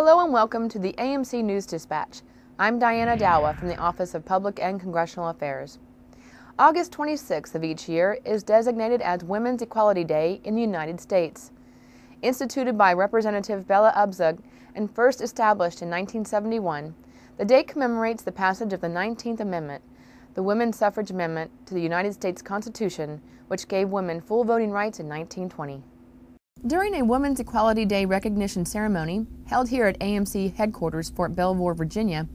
Hello and welcome to the AMC News Dispatch. I'm Dawa from the Office of Public and Congressional Affairs. August 26th of each year is designated as Women's Equality Day in the United States. Instituted by Representative Bella Abzug and first established in 1971, the day commemorates the passage of the 19th Amendment, the Women's Suffrage Amendment to the United States Constitution, which gave women full voting rights in 1920. During a Women's Equality Day recognition ceremony held here at AMC headquarters, Fort Belvoir, Virginia,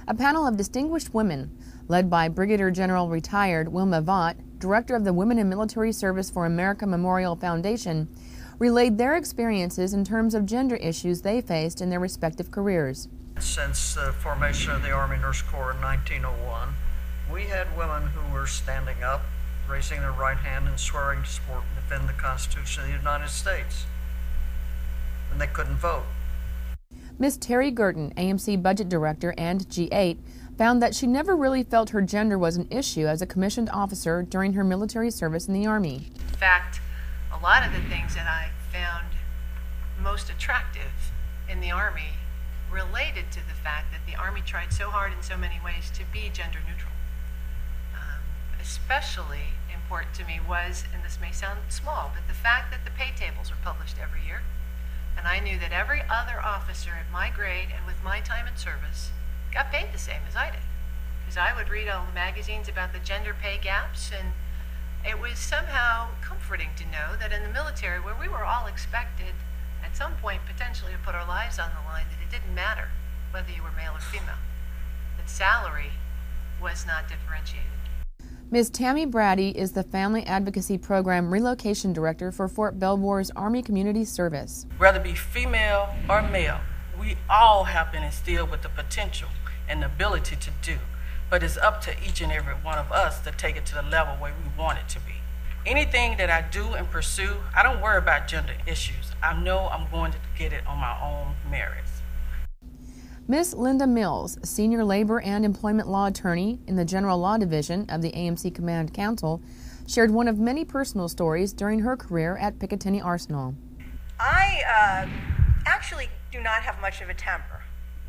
a panel of distinguished women, led by Brigadier General retired Wilma Vaught, Director of the Women in Military Service for America Memorial Foundation, relayed their experiences in terms of gender issues they faced in their respective careers. Since the formation of the Army Nurse Corps in 1901, we had women who were standing up, raising their right hand and swearing to support and defend the Constitution of the United States. And they couldn't vote. Ms. Terry Gurton, AMC Budget Director and G8, found that she never really felt her gender was an issue as a commissioned officer during her military service in the Army. In fact, a lot of the things that I found most attractive in the Army related to the fact that the Army tried so hard in so many ways to be gender neutral. Especially important to me was, and this may sound small, but the fact that the pay tables are published every year. And I knew that every other officer at my grade and with my time in service got paid the same as I did. Because I would read all the magazines about the gender pay gaps, and it was somehow comforting to know that in the military, where we were all expected at some point potentially to put our lives on the line, that it didn't matter whether you were male or female, that salary was not differentiated. Ms. Tammy Brady is the Family Advocacy Program Relocation Director for Fort Belvoir's Army Community Service. Whether it be female or male, we all have been instilled with the potential and the ability to do, but it's up to each and every one of us to take it to the level where we want it to be. Anything that I do and pursue, I don't worry about gender issues. I know I'm going to get it on my own merits. Ms. Linda Mills, Senior Labor and Employment Law Attorney in the General Law Division of the AMC Command Council, shared one of many personal stories during her career at Picatinny Arsenal. I actually do not have much of a temper,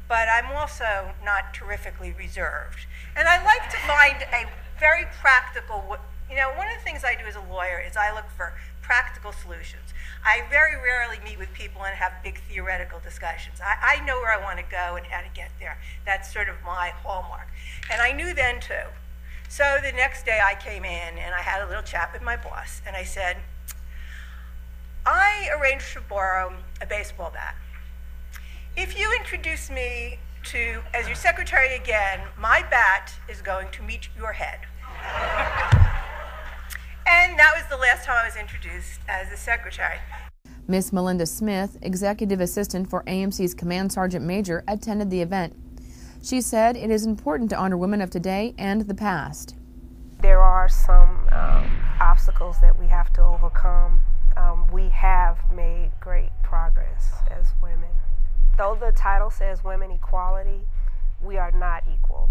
but I'm also not terrifically reserved. And I like to find a very practical, one of the things I do as a lawyer is I look for practical solutions. I very rarely meet with people and have big theoretical discussions. I know where I want to go and how to get there. That's sort of my hallmark. And I knew then too. So the next day I came in and I had a little chat with my boss and I said, I arranged to borrow a baseball bat. If you introduce me to as your secretary again, my bat is going to meet your head. And that was the last time I was introduced as the secretary. Miss Melinda Smith, Executive Assistant for AMC's Command Sergeant Major, attended the event. She said it is important to honor women of today and the past. There are some obstacles that we have to overcome. We have made great progress as women. Though the title says Women Equality, we are not equal.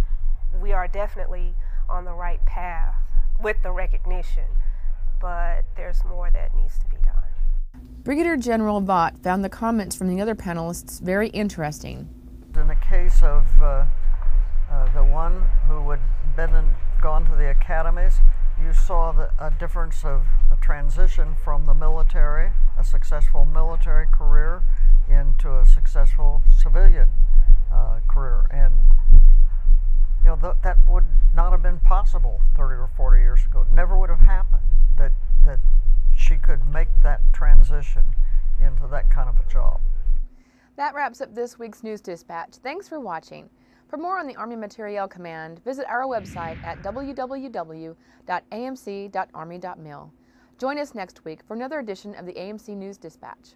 We are definitely on the right path with the recognition, but there's more that needs to be done. Brigadier General Vaught found the comments from the other panelists very interesting. In the case of the one who had gone to the academies, you saw a difference of a transition from the military, a successful military career, into a successful civilian career. And that would not have been possible 30 or 40 years ago. It never would have happened that she could make that transition into that kind of a job. That wraps up this week's News Dispatch. Thanks for watching. For more on the Army Materiel Command, visit our website at www.amc.army.mil. Join us next week for another edition of the AMC News Dispatch.